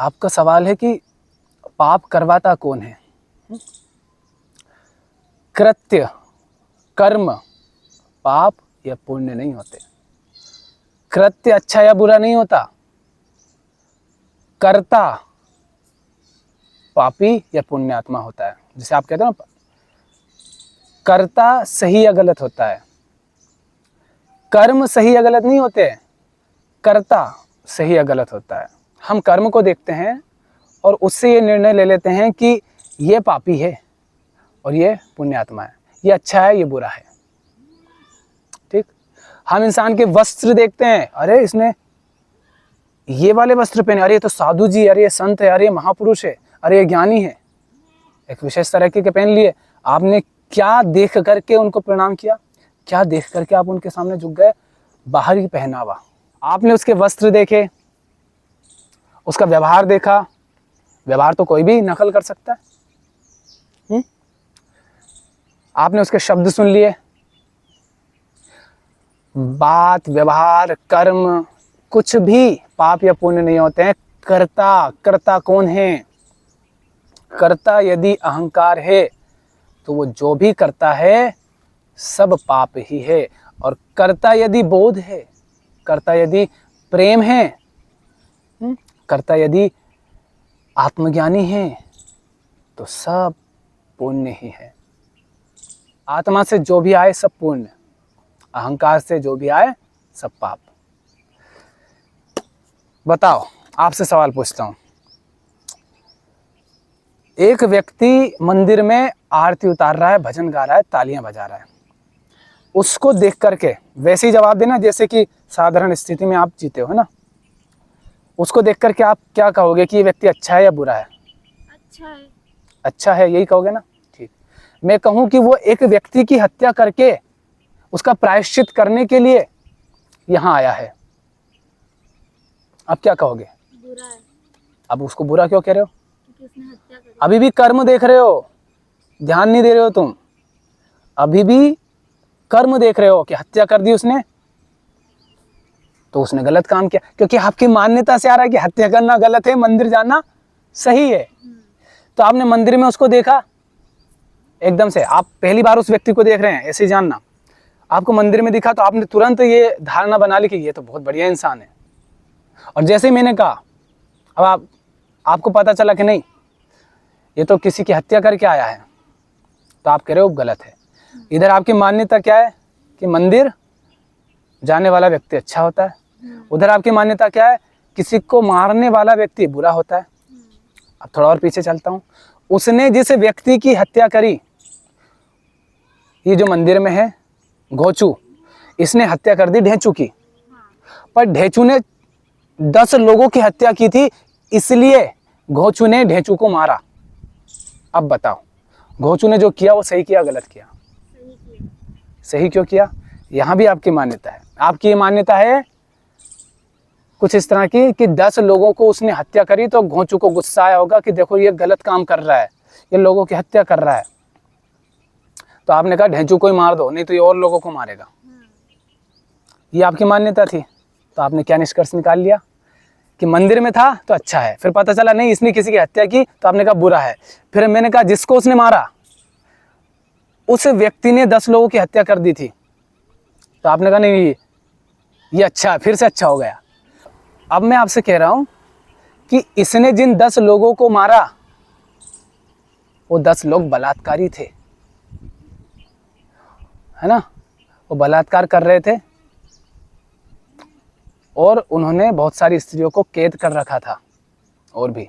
आपका सवाल है कि पाप करवाता कौन है? कृत्य, कर्म, पाप या पुण्य नहीं होते। कृत्य अच्छा या बुरा नहीं होता। कर्ता पापी या पुण्यात्मा होता है। जैसे आप कहते हो ना, कर्ता सही या गलत होता है, कर्म सही या गलत नहीं होते, कर्ता सही या गलत होता है। हम कर्म को देखते हैं और उससे ये निर्णय ले लेते हैं कि ये पापी है और ये पुण्यात्मा है, ये अच्छा है, ये बुरा है। ठीक। हम इंसान के वस्त्र देखते हैं, अरे इसने ये वाले वस्त्र पहने, अरे ये तो साधु जी, अरे ये संत है, अरे ये महापुरुष है, अरे ये ज्ञानी है, एक विशेष तरह के पहन लिए। आपने क्या देख करके उनको प्रणाम किया? क्या देख करके आप उनके सामने झुक गए? बाहरी पहनावा। आपने उसके वस्त्र देखे, उसका व्यवहार देखा। व्यवहार तो कोई भी नकल कर सकता है। आपने उसके शब्द सुन लिए। बात, व्यवहार, कर्म कुछ भी पाप या पुण्य नहीं होते हैं। कर्ता कौन है? कर्ता यदि अहंकार है तो वो जो भी करता है सब पाप ही है। और कर्ता यदि बोध है, कर्ता यदि प्रेम है, कर्ता यदि आत्मज्ञानी है तो सब पुण्य ही है। आत्मा से जो भी आए सब पुण्य, अहंकार से जो भी आए सब पाप। बताओ, आपसे सवाल पूछता हूं। एक व्यक्ति मंदिर में आरती उतार रहा है, भजन गा रहा है, तालियां बजा रहा है। उसको देख करके वैसे ही जवाब देना जैसे कि साधारण स्थिति में आप जीते हो, है ना। उसको देख करके आप क्या कहोगे कि ये व्यक्ति अच्छा है या बुरा है? अच्छा है। अच्छा है, यही कहोगे ना। ठीक। मैं कहूं कि वो एक व्यक्ति की हत्या करके उसका प्रायश्चित करने के लिए यहां आया है, अब क्या कहोगे? बुरा है। अब उसको बुरा क्यों कह रहे हो? क्योंकि उसने हत्या करी। अभी भी कर्म देख रहे हो, ध्यान नहीं दे रहे हो तुम। अभी भी कर्म देख रहे हो कि हत्या कर दी उसने तो उसने गलत काम किया, क्योंकि आपकी मान्यता से आ रहा है कि हत्या करना गलत है, मंदिर जाना सही है। तो आपने मंदिर में उसको देखा, एकदम से आप पहली बार उस व्यक्ति को देख रहे हैं, ऐसे जानना। आपको मंदिर में दिखा तो आपने तुरंत ये धारणा बना ली कि ये तो बहुत बढ़िया इंसान है। और जैसे ही मैंने कहा, अब आपको पता चला कि नहीं, ये तो किसी की हत्या करके आया है, तो आप कह रहे हो गलत है। इधर आपकी मान्यता क्या है कि मंदिर जाने वाला व्यक्ति अच्छा होता है, उधर आपकी मान्यता क्या है, किसी को मारने वाला व्यक्ति बुरा होता है। अब थोड़ा और पीछे चलता हूं। उसने जिस व्यक्ति की हत्या करी, ये जो मंदिर में है घोचू, इसने हत्या कर दी ढेंचू की। पर ढेंचू ने 10 लोगों की हत्या की थी, इसलिए घोचू ने ढेंचू को मारा। अब बताओ, घोचू ने जो किया वो सही किया गलत किया? सही किया। सही क्यों किया? यहां भी आपकी मान्यता है। आपकी ये मान्यता है कुछ इस तरह की कि 10 लोगों को उसने हत्या करी तो घोचू को गुस्सा आया होगा कि देखो ये गलत काम कर रहा है, ये लोगों की हत्या कर रहा है। तो आपने कहा ढेंचू को ही मार दो, नहीं तो ये और लोगों को मारेगा। ये आपकी मान्यता थी। तो आपने क्या निष्कर्ष निकाल लिया कि मंदिर में था तो अच्छा है, फिर पता चला नहीं इसने किसी की हत्या की तो आपने कहा बुरा है। फिर मैंने कहा जिसको उसने मारा उस व्यक्ति ने 10 लोगों की हत्या कर दी थी, तो आपने कहा नहीं ये अच्छा है, फिर से अच्छा हो गया। अब मैं आपसे कह रहा हूं कि इसने जिन 10 लोगों को मारा वो 10 लोग बलात्कारी थे, है ना। वो बलात्कार कर रहे थे और उन्होंने बहुत सारी स्त्रियों को कैद कर रखा था। और भी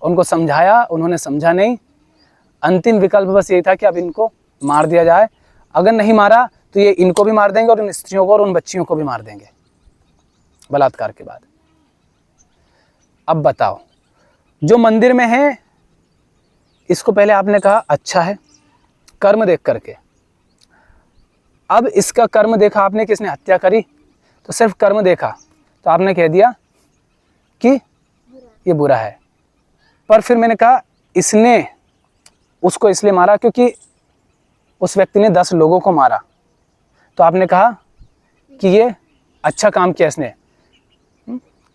उनको समझाया, उन्होंने समझा नहीं। अंतिम विकल्प बस यही था कि अब इनको मार दिया जाए। अगर नहीं मारा तो ये इनको भी मार देंगे और उन स्त्रियों को और उन बच्चियों को भी मार देंगे बलात्कार के बाद। अब बताओ, जो मंदिर में है इसको पहले आपने कहा अच्छा है कर्म देख करके। अब इसका कर्म देखा आपने कि इसने हत्या करी, तो सिर्फ कर्म देखा तो आपने कह दिया कि ये बुरा है। पर फिर मैंने कहा इसने उसको इसलिए मारा क्योंकि उस व्यक्ति ने 10 लोगों को मारा, तो आपने कहा कि ये अच्छा काम किया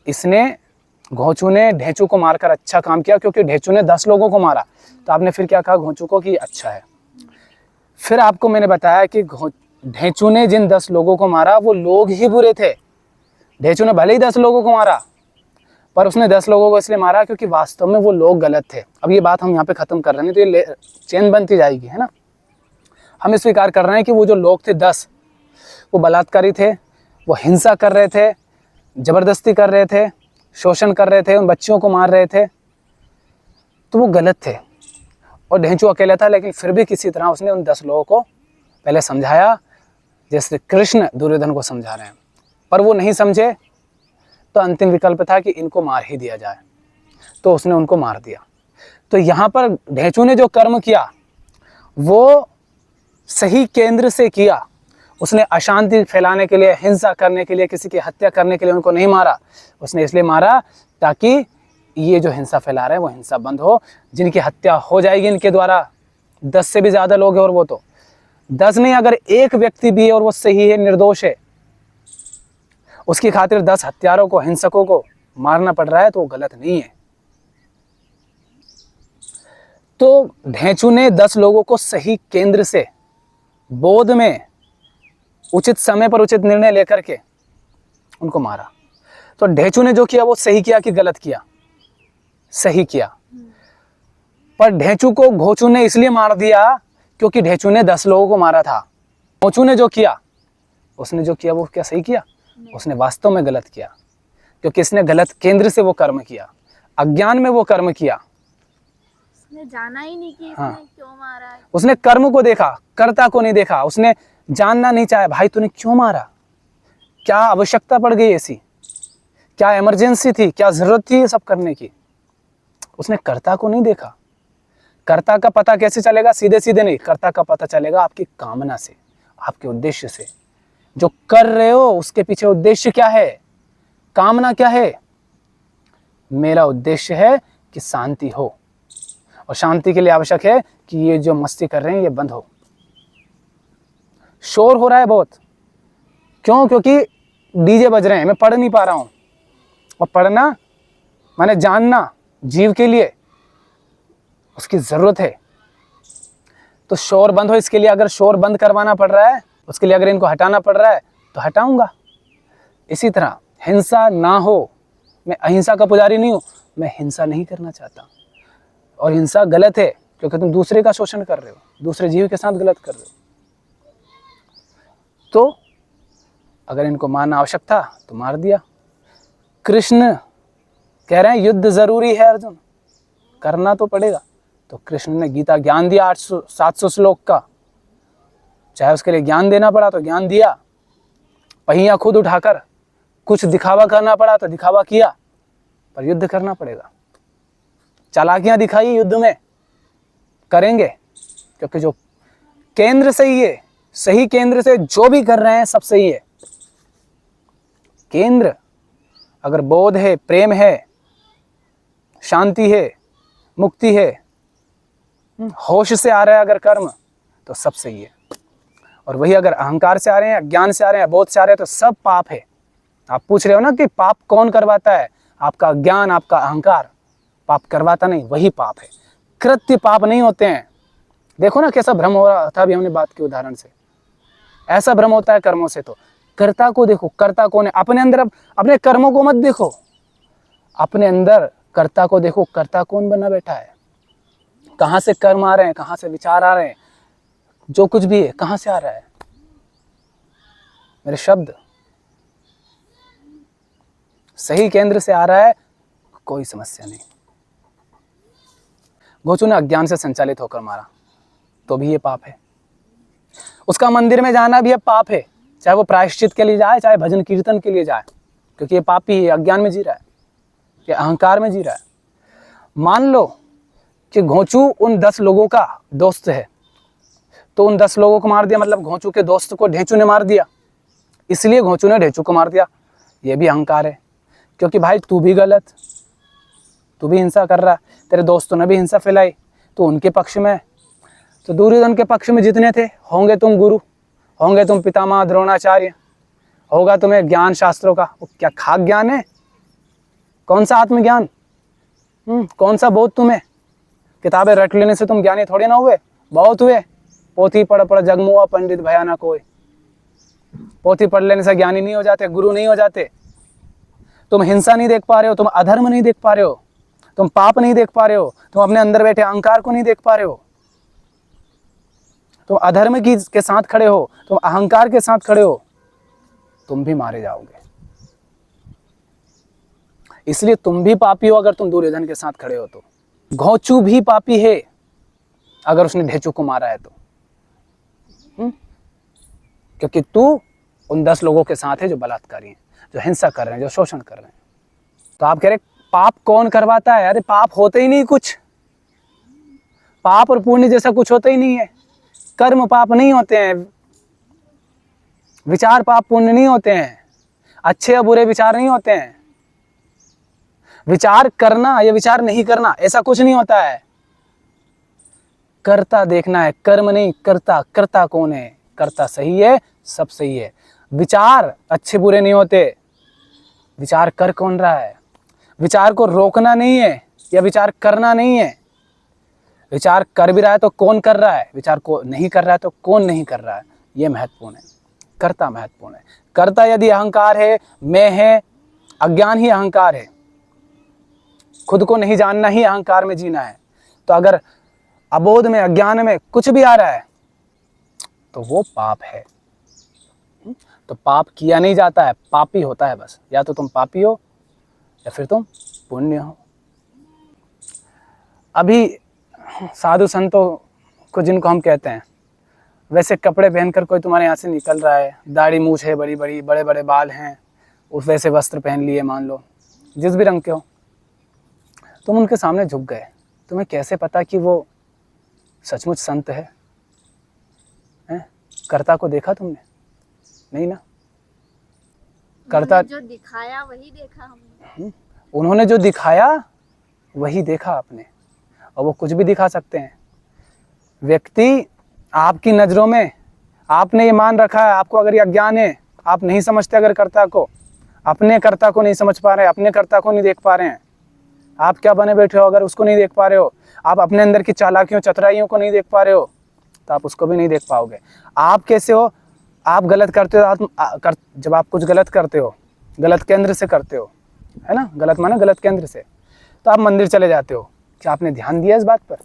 इसने घोंचू ने ढेंचू को मारकर अच्छा काम किया, क्योंकि ढेंचू ने 10 लोगों को मारा। तो आपने फिर क्या कहा घोंचू को कि अच्छा है। फिर आपको मैंने बताया कि ढेंचू ने जिन 10 लोगों को मारा वो लोग ही बुरे थे। ढेंचू ने भले ही 10 लोगों को मारा, पर उसने 10 लोगों को इसलिए मारा क्योंकि वास्तव में वो लोग गलत थे। अब ये बात हम यहाँ पे खत्म कर रहे हैं, तो ये चेन बनती जाएगी, है ना। हम स्वीकार कर रहे हैं कि वो जो लोग थे 10, वो बलात्कारी थे, वो हिंसा कर रहे थे, जबरदस्ती कर रहे थे, शोषण कर रहे थे, उन बच्चियों को मार रहे थे, तो वो गलत थे। और ढेंचू अकेला था, लेकिन फिर भी किसी तरह उसने उन 10 लोगों को पहले समझाया, जैसे कृष्ण दुर्योधन को समझा रहे हैं। पर वो नहीं समझे, तो अंतिम विकल्प था कि इनको मार ही दिया जाए, तो उसने उनको मार दिया। तो यहाँ पर ढेंचू ने जो कर्म किया वो सही केंद्र से किया। उसने अशांति फैलाने के लिए, हिंसा करने के लिए, किसी की हत्या करने के लिए उनको नहीं मारा। उसने इसलिए मारा ताकि ये जो हिंसा फैला रहे हैं वो हिंसा बंद हो। जिनकी हत्या हो जाएगी इनके द्वारा, 10 से भी ज़्यादा लोग हैं, और वो तो 10 नहीं, अगर एक व्यक्ति भी है और वो सही है, निर्दोष है, उसकी खातिर 10 हत्यारों को, हिंसकों को मारना पड़ रहा है, तो वो गलत नहीं है। तो ढेंचू ने 10 लोगों को सही केंद्र से, बोध में, उचित समय पर उचित निर्णय लेकर के उनको मारा। तो ढेंचू ने जो किया वो सही किया कि गलत किया? सही किया। पर ढेंचू को घोंचू ने इसलिए मार दिया क्योंकि ढेंचू ने 10 लोगों को मारा था। घोंचू ने जो किया, उसने जो किया वो क्या सही किया? उसने वास्तव में गलत किया, क्योंकि इसने गलत केंद्र से वो कर्म किया, अज्ञान में वो कर्म किया। उसने जाना ही नहीं कि हाँ। इसने क्यों मारा है। उसने कर्म को देखा, कर्ता को नहीं देखा। उसने जानना नहीं चाहा, भाई तूने क्यों मारा, क्या आवश्यकता पड़ गई ऐसी, क्या इमरजेंसी थी, क्या जरूरत थी ये सब करने की। उसने कर्ता को नहीं देखा। कर्ता का पता कैसे चलेगा? सीधे सीधे नहीं, कर्ता का पता चलेगा आपकी कामना से, आपके उद्देश्य से। जो कर रहे हो उसके पीछे उद्देश्य क्या है, कामना क्या है? मेरा उद्देश्य है कि शांति हो, और शांति के लिए आवश्यक है कि ये जो मस्ती कर रहे हैं ये बंद हो। शोर हो रहा है बहुत, क्यों? क्योंकि डीजे बज रहे हैं, मैं पढ़ नहीं पा रहा हूं। और पढ़ना माने जानना, जीव के लिए उसकी जरूरत है। तो शोर बंद हो, इसके लिए अगर शोर बंद करवाना पड़ रहा है, उसके लिए अगर इनको हटाना पड़ रहा है तो हटाऊंगा। इसी तरह हिंसा ना हो, मैं अहिंसा का पुजारी नहीं हूं, मैं हिंसा नहीं करना चाहता। और हिंसा गलत है क्योंकि तुम दूसरे का शोषण कर रहे हो, दूसरे जीव के साथ गलत कर रहे हो। तो अगर इनको मारना आवश्यक था तो मार दिया। कृष्ण कह रहे हैं युद्ध जरूरी है अर्जुन, करना तो पड़ेगा। तो कृष्ण ने गीता ज्ञान दिया 800-700 श्लोक का, चाहे उसके लिए ज्ञान देना पड़ा तो ज्ञान दिया, पहिया खुद उठाकर कुछ दिखावा करना पड़ा तो दिखावा किया, पर युद्ध करना पड़ेगा। चालाकियां दिखाई युद्ध में, करेंगे, क्योंकि जो केंद्र सही है, सही केंद्र से जो भी कर रहे हैं सब सही है। केंद्र अगर बोध है, प्रेम है, शांति है, मुक्ति है, होश से आ रहा है अगर कर्म, तो सब सही है। और वही अगर अहंकार से आ रहे हैं, अज्ञान से आ रहे हैं, बोध से आ रहे हैं, तो सब पाप है। आप पूछ रहे हो ना कि पाप कौन करवाता है? आपका अज्ञान, आपका अहंकार पाप करवाता नहीं, वही पाप है। कृत्य पाप नहीं होते हैं। देखो ना कैसा भ्रम हो रहा था अभी हमने बात के उदाहरण से। ऐसा भ्रम होता है कर्मों से। तो कर्ता को देखो, कर्ता कौन है अपने अंदर। अब अपने कर्मों को मत देखो, अपने अंदर कर्ता को देखो। कर्ता कौन बना बैठा है? कहाँ से कर्म आ रहे हैं, कहाँ से विचार आ रहे हैं, जो कुछ भी है कहाँ से आ रहा है? मेरे शब्द सही केंद्र से आ रहा है, कोई समस्या नहीं। घोंचू ने अज्ञान से संचालित होकर मारा, तो भी ये पाप है। उसका मंदिर में जाना भी अब पाप है, चाहे वो प्रायश्चित के लिए जाए, चाहे भजन कीर्तन के लिए जाए, क्योंकि ये पापी है, अज्ञान में जी रहा है, ये अहंकार में जी रहा है। मान लो कि घोंचू उन 10 लोगों का दोस्त है, तो उन 10 लोगों को मार दिया, मतलब घोंचू के दोस्त को ढेंचू ने मार दिया, इसलिए घोंचू ने ढेंचू को मार दिया। ये भी अहंकार है, क्योंकि भाई तू भी गलत, तू भी हिंसा कर रहा है, तेरे दोस्तों ने भी हिंसा फैलाई, तो उनके पक्ष में। तो दुर्योधन के पक्ष में जितने थे, होंगे तुम गुरु, होंगे तुम पितामह द्रोणाचार्य, होगा तुम्हें ज्ञान शास्त्रों का। वो क्या खाक ज्ञान है? कौन सा आत्मज्ञान? कौन सा बोध तुम्हें? किताबें रट लेने से तुम ज्ञानी थोड़ी ना हुए, बहुत हुए। पोथी पढ़ पढ़ जगमुआ पंडित भयानक होए। पोथी पढ़ लेने से ज्ञानी नहीं हो जाते, गुरु नहीं हो जाते। तुम हिंसा नहीं देख पा रहे हो, तुम अधर्म नहीं देख पा रहे हो, तुम पाप नहीं देख पा रहे हो, तुम अपने अंदर बैठे अहंकार को नहीं देख पा रहे हो। तुम अधर्म के साथ खड़े हो, तुम अहंकार के साथ खड़े हो, तुम भी मारे जाओगे। इसलिए तुम भी पापी हो अगर तुम दुर्योधन के साथ खड़े हो तो। घोंचू भी पापी है अगर उसने ढेचू को मारा है तो। क्योंकि तू उन 10 लोगों के साथ है जो बलात्कारी हैं, जो हिंसा कर रहे हैं, जो शोषण कर रहे हैं। तो आप कह रहे पाप कौन करवाता है? अरे पाप होते ही नहीं कुछ। पाप और पुण्य जैसा कुछ होता ही नहीं है। कर्म पाप नहीं होते हैं, विचार पाप पुण्य नहीं होते हैं, अच्छे या बुरे विचार नहीं होते हैं। विचार करना या विचार नहीं करना ऐसा कुछ नहीं होता है। कर्ता देखना है, कर्म नहीं कर्ता। कर्ता कौन है? कर्ता सही है, सब सही है। विचार अच्छे बुरे नहीं होते, विचार कर कौन रहा है। विचार को रोकना नहीं है या विचार करना नहीं है। विचार कर भी रहा है तो कौन कर रहा है, विचार को नहीं कर रहा है तो कौन नहीं कर रहा है, यह महत्वपूर्ण है। कर्ता महत्वपूर्ण है। कर्ता यदि अहंकार है, मैं है, अज्ञान ही अहंकार है, खुद को नहीं जानना ही अहंकार में जीना है। तो अगर अबोध में, अज्ञान में कुछ भी आ रहा है तो वो पाप है। तो पाप किया नहीं जाता है, पापी होता है बस। या तो तुम पापी हो या फिर तुम पुण्य हो। अभी साधु संतों को, जिनको हम कहते हैं, वैसे कपड़े पहनकर कोई तुम्हारे यहाँ से निकल रहा है, दाढ़ी मूछ है बड़ी बड़ी, बड़े बड़े बाल हैं, उस वैसे वस्त्र पहन लिए, मान लो जिस भी रंग के हो, तुम उनके सामने झुक गए। तुम्हें कैसे पता कि वो सचमुच संत है? कर्ता को देखा तुमने? नहीं ना। कर्ता जो दिखाया वही देखा हमने। उन्होंने जो दिखाया वही देखा आपने, और वो कुछ भी दिखा सकते हैं। व्यक्ति आपकी नज़रों में, आपने ये मान रखा है, आपको अगर ये अज्ञान है, आप नहीं समझते अगर कर्ता को, अपने कर्ता को नहीं समझ पा रहे हैं, अपने कर्ता को नहीं देख पा रहे हैं, आप क्या बने बैठे हो, अगर उसको नहीं देख पा रहे हो, आप अपने अंदर की चालाकियों चतुराइयों को नहीं देख पा रहे हो, तो आप उसको भी नहीं देख पाओगे। आप कैसे हो? आप गलत करते हो, जब आप कुछ गलत करते हो, गलत केंद्र से करते हो, है ना, गलत माना गलत केंद्र से, तो आप मंदिर चले जाते हो। क्या आपने ध्यान दिया इस बात पर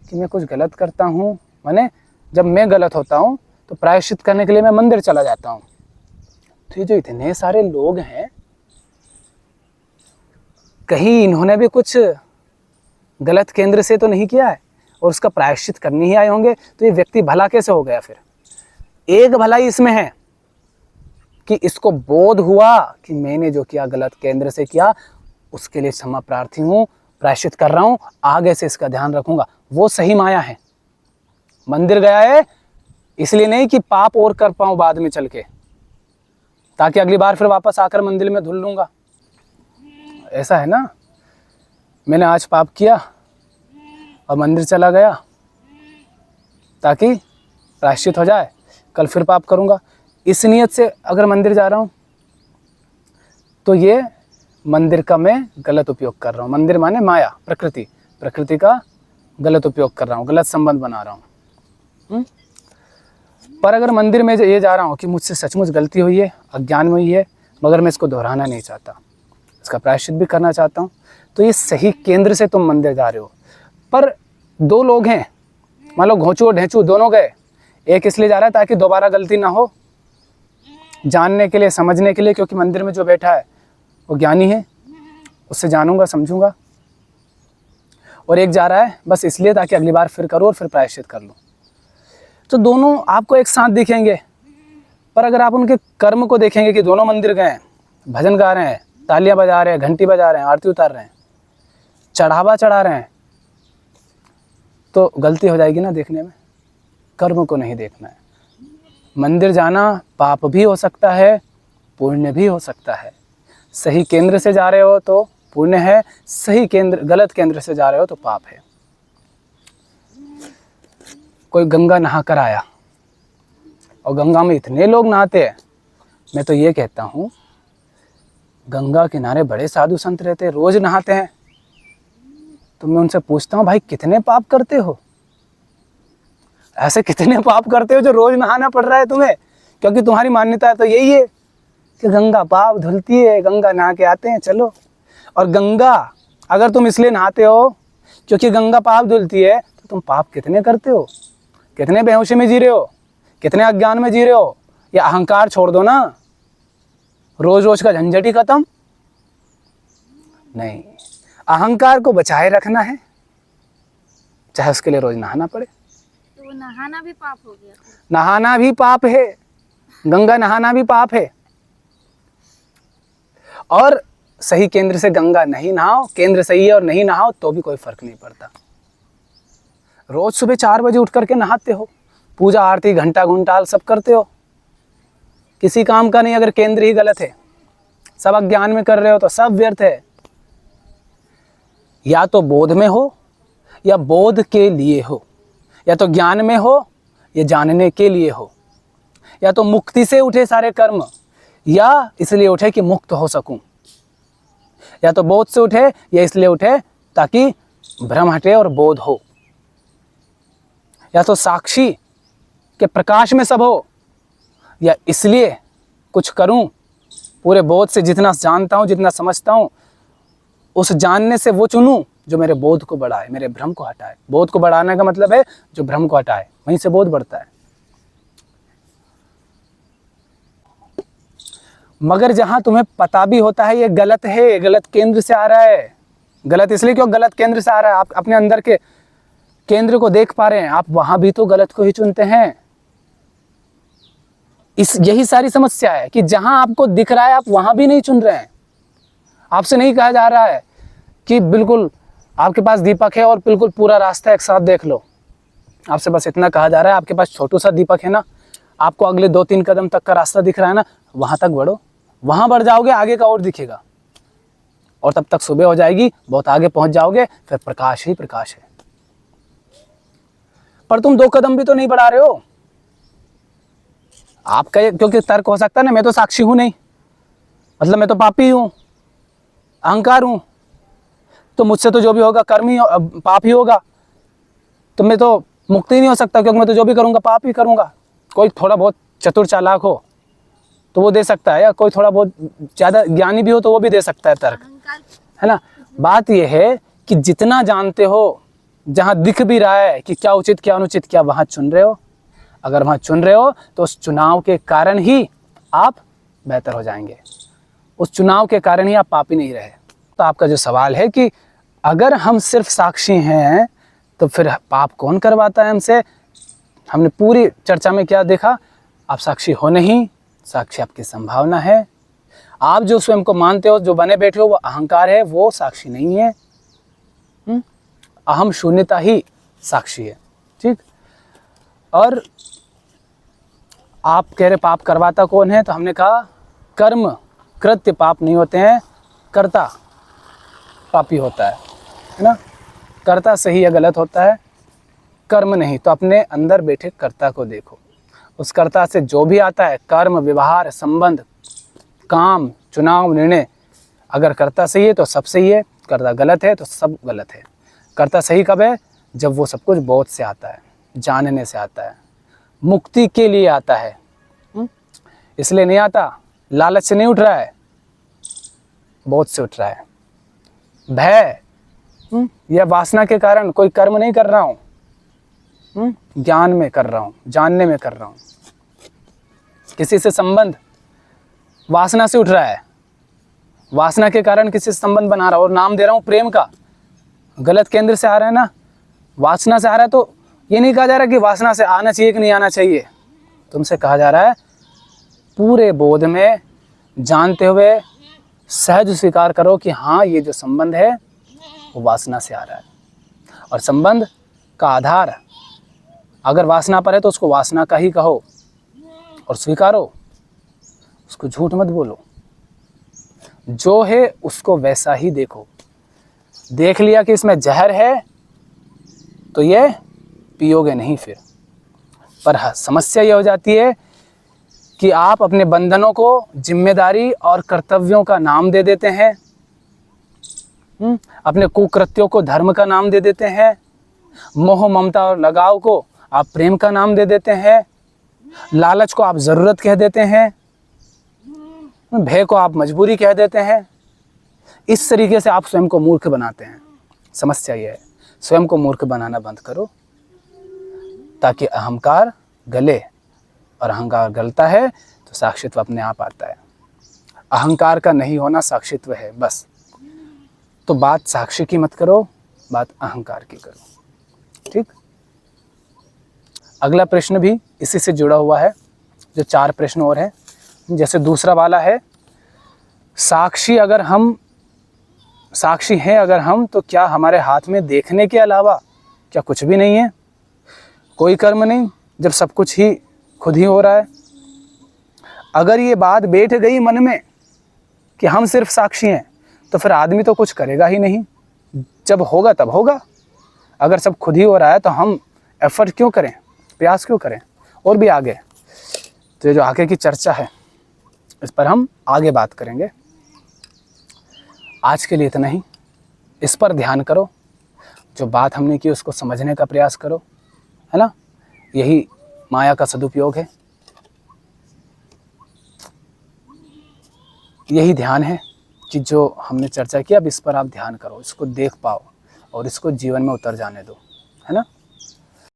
कि मैं कुछ गलत करता हूँ? माने जब मैं गलत होता हूँ तो प्रायश्चित करने के लिए मैं मंदिर चला जाता हूँ। तो ये जो इतने सारे लोग हैं, कहीं इन्होंने भी कुछ गलत केंद्र से तो नहीं किया है और उसका प्रायश्चित करने ही आए होंगे। तो ये व्यक्ति भला कैसे हो गया? फिर एक भलाई इसमें है कि इसको बोध हुआ कि मैंने जो किया गलत केंद्र से किया, उसके लिए क्षमा प्रार्थी हूँ, प्रायश्चित कर रहा हूँ, आगे से इसका ध्यान रखूंगा। वो सही माया है। मंदिर गया है इसलिए नहीं कि पाप और कर पाऊँ बाद में चल के, ताकि अगली बार फिर वापस आकर मंदिर में धुल लूँगा। ऐसा है ना, मैंने आज पाप किया और मंदिर चला गया ताकि प्रायश्चित हो जाए, कल फिर पाप करूँगा। इस नियत से अगर मंदिर जा रहा हूँ तो ये मंदिर का मैं गलत उपयोग कर रहा हूँ। मंदिर माने माया, प्रकृति का गलत उपयोग कर रहा हूँ, गलत संबंध बना रहा हूँ। पर अगर मंदिर में ये जा रहा हूँ कि मुझसे सचमुच गलती हुई है, अज्ञान में हुई है, मगर मैं इसको दोहराना नहीं चाहता, इसका प्रायश्चित भी करना चाहता हूँ, तो ये सही केंद्र से तुम मंदिर जा रहे हो। पर 2 लोग हैं, मान लो घोंचू और ढेंचू दोनों गए। एक इसलिए जा रहा है ताकि दोबारा गलती ना हो, जानने के लिए, समझने के लिए, क्योंकि मंदिर में जो बैठा है वो ज्ञानी है, उससे जानूंगा, समझूंगा। और एक जा रहा है बस इसलिए ताकि अगली बार फिर करूँ और फिर प्रायश्चित कर लूँ। तो दोनों आपको एक साथ दिखेंगे, पर अगर आप उनके कर्म को देखेंगे कि दोनों मंदिर गए हैं, भजन गा रहे हैं, तालियां बजा रहे हैं, घंटी बजा रहे हैं, आरती उतार रहे हैं, चढ़ावा चढ़ा रहे हैं, तो गलती हो जाएगी ना देखने में। कर्म को नहीं देखना है। मंदिर जाना पाप भी हो सकता है, पुण्य भी हो सकता है। सही केंद्र से जा रहे हो तो पुण्य है, सही केंद्र, गलत केंद्र से जा रहे हो तो पाप है। कोई गंगा नहा कर आया और गंगा में इतने लोग नहाते हैं, मैं तो ये कहता हूँ गंगा किनारे बड़े साधु संत रहते हैं, रोज नहाते हैं। तो मैं उनसे पूछता हूँ, भाई कितने पाप करते हो, ऐसे कितने पाप करते हो जो रोज नहाना पड़ रहा है तुम्हें? क्योंकि तुम्हारी मान्यता तो यही है कि गंगा पाप धुलती है, गंगा नहा के आते हैं चलो। और गंगा अगर तुम इसलिए नहाते हो क्योंकि गंगा पाप धुलती है, तो तुम पाप कितने करते हो, कितने बेहोशी में जी रहे हो, कितने अज्ञान में जी रहे हो। या अहंकार छोड़ दो ना, रोज रोज का झंझट ही खत्म नहीं। अहंकार को बचाए रखना है, चाहे उसके लिए रोज नहाना पड़े। तो वो नहाना भी पाप हो गया। नहाना भी पाप है, गंगा नहाना भी पाप है। और सही केंद्र से गंगा नहीं नहाओ, केंद्र सही है और नहीं नहाओ तो भी कोई फर्क नहीं पड़ता। रोज सुबह 4 बजे उठ करके नहाते हो, पूजा आरती घंटा घंटाल सब करते हो, किसी काम का नहीं अगर केंद्र ही गलत है, सब अज्ञान में कर रहे हो तो सब व्यर्थ है। या तो बोध में हो या बोध के लिए हो, या तो ज्ञान में हो या जानने के लिए हो, या तो मुक्ति से उठे सारे कर्म या इसलिए उठे कि मुक्त हो सकूं, या तो बोध से उठे या इसलिए उठे ताकि भ्रम हटे और बोध हो, या तो साक्षी के प्रकाश में सब हो, या इसलिए कुछ करूं पूरे बोध से, जितना जानता हूं जितना समझता हूं उस जानने से वो चुनूं जो मेरे बोध को बढ़ाए, मेरे भ्रम को हटाए। बोध को बढ़ाने का मतलब है जो भ्रम को हटाए, वहीं से बोध बढ़ता है। मगर जहां तुम्हें पता भी होता है ये गलत है, गलत केंद्र से आ रहा है, गलत इसलिए क्यों गलत केंद्र से आ रहा है, आप अपने अंदर के केंद्र को देख पा रहे हैं, आप वहां भी तो गलत को ही चुनते हैं। यही सारी समस्या है कि जहां आपको दिख रहा है आप वहां भी नहीं चुन रहे हैं। आपसे नहीं कहा जा रहा है कि बिल्कुल आपके पास दीपक है और बिल्कुल पूरा रास्ता एक साथ देख लो। आपसे बस इतना कहा जा रहा है आपके पास छोटू सा दीपक है ना, आपको अगले 2-3 कदम तक का रास्ता दिख रहा है ना, वहां तक बढ़ो, वहां बढ़ जाओगे आगे का और दिखेगा, और तब तक सुबह हो जाएगी, बहुत आगे पहुंच जाओगे, फिर प्रकाश ही प्रकाश है। पर तुम 2 कदम भी तो नहीं बढ़ा रहे हो। आपका क्योंकि तर्क हो सकता है ना, मैं तो साक्षी हूं नहीं, मतलब मैं तो पापी हूं, अहंकार हूं, तो मुझसे तो जो भी होगा कर्म ही पाप ही होगा, तो मैं तो मुक्त ही नहीं हो सकता क्योंकि मैं तो जो भी करूंगा पाप ही करूंगा। कोई थोड़ा बहुत चतुर चालाक हो तो वो दे सकता है, या कोई थोड़ा बहुत ज़्यादा ज्ञानी भी हो तो वो भी दे सकता है तर्क, है ना। बात यह है कि जितना जानते हो, जहाँ दिख भी रहा है कि क्या उचित क्या अनुचित, क्या वहाँ चुन रहे हो। अगर वहाँ चुन रहे हो तो उस चुनाव के कारण ही आप बेहतर हो जाएंगे, उस चुनाव के कारण ही आप पापी नहीं रहे। तो आपका जो सवाल है कि अगर हम सिर्फ साक्षी हैं तो फिर पाप कौन करवाता है हमसे, हमने पूरी चर्चा में क्या देखा, आप साक्षी हो नहीं, साक्षी आपकी संभावना है। आप जो स्वयं को मानते हो, जो बने बैठे हो, वो अहंकार है, वो साक्षी नहीं है। अहम शून्यता ही साक्षी है, ठीक। और आप कह रहे पाप करवाता कौन है, तो हमने कहा कर्म कृत्य पाप नहीं होते हैं, कर्ता पापी होता है ना। कर्ता सही या गलत होता है, कर्म नहीं। तो अपने अंदर बैठे कर्ता को देखो, उस कर्ता से जो भी आता है कर्म, व्यवहार, संबंध, काम, चुनाव, निर्णय, अगर कर्ता सही है तो सब सही है, कर्ता गलत है तो सब गलत है। कर्ता सही कब है, जब वो सब कुछ बोध से आता है, जानने से आता है, मुक्ति के लिए आता है, इसलिए नहीं आता, लालच से नहीं उठ रहा है, बोध से उठ रहा है। भय या वासना के कारण कोई कर्म नहीं कर रहा हूँ, ज्ञान में कर रहा हूँ, जानने में कर रहा हूँ। किसी से संबंध वासना से उठ रहा है, वासना के कारण किसी से संबंध बना रहा हूँ और नाम दे रहा हूँ प्रेम का, गलत केंद्र से आ रहा है ना, वासना से आ रहा है। तो ये नहीं कहा जा रहा कि वासना से आना चाहिए कि नहीं आना चाहिए, तुमसे कहा जा रहा है पूरे बोध में जानते हुए सहज स्वीकार करो कि हाँ ये जो संबंध है वो वासना से आ रहा है, और संबंध का आधार अगर वासना पर है तो उसको वासना का ही कहो और स्वीकारो, उसको झूठ मत बोलो, जो है उसको वैसा ही देखो। देख लिया कि इसमें जहर है तो ये पियोगे नहीं फिर। पर हाँ, समस्या ये हो जाती है कि आप अपने बंधनों को जिम्मेदारी और कर्तव्यों का नाम दे देते हैं। अपने कुकृत्यों को धर्म का नाम दे देते हैं। मोह ममता और लगाव को आप प्रेम का नाम दे देते हैं। लालच को आप ज़रूरत कह देते हैं। भय को आप मजबूरी कह देते हैं। इस तरीके से आप स्वयं को मूर्ख बनाते हैं। समस्या यह है, स्वयं को मूर्ख बनाना बंद करो ताकि अहंकार गले, और अहंकार गलता है तो साक्षित्व अपने आप आता है। अहंकार का नहीं होना साक्षित्व है बस। तो बात साक्षी की मत करो, बात अहंकार की करो। ठीक। अगला प्रश्न भी इसी से जुड़ा हुआ है, जो 4 प्रश्न और हैं। जैसे दूसरा वाला है, साक्षी हैं अगर हम तो क्या हमारे हाथ में देखने के अलावा क्या कुछ भी नहीं है? कोई कर्म नहीं, जब सब कुछ ही खुद ही हो रहा है। अगर ये बात बैठ गई मन में कि हम सिर्फ साक्षी हैं, तो फिर आदमी तो कुछ करेगा ही नहीं। जब होगा तब होगा। अगर सब खुद ही हो रहा है तो हम एफर्ट क्यों करें, प्रयास क्यों करें? और भी आगे, तो ये जो आगे की चर्चा है इस पर हम आगे बात करेंगे। आज के लिए इतना ही। इस पर ध्यान करो, जो बात हमने की उसको समझने का प्रयास करो, है ना? यही माया का सदुपयोग है, यही ध्यान है कि जो हमने चर्चा की अब इस पर आप ध्यान करो, इसको देख पाओ और इसको जीवन में उतर जाने दो, है ना?